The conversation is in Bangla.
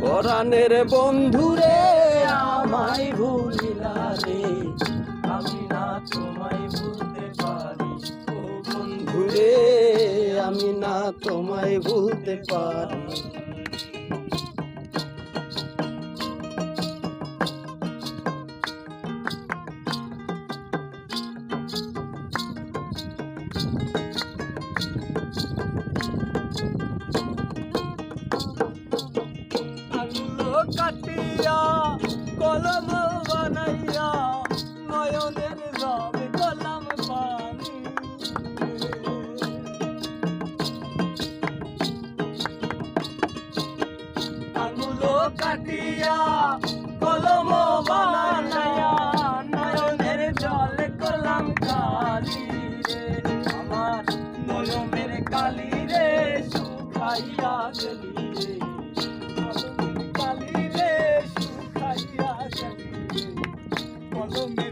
পরাণের বন্ধুরে আমায় ভুলিলা রে, আমি না তোমায় ভুলতে পারি। ও বন্ধুরে আমি না তোমায় ভুলতে পারি। কাটিয়া কলম বানাইয়া নয়নের রবে কলম পানি। আঙুলো কাটিয়া কলম বানাইয়া নয়নের জলে কলম কালি রে, আমার নয়নের কালি রে শুকাইয়া গেলি রে, কালি রে শুকাইয়া গেলি রে, কলমে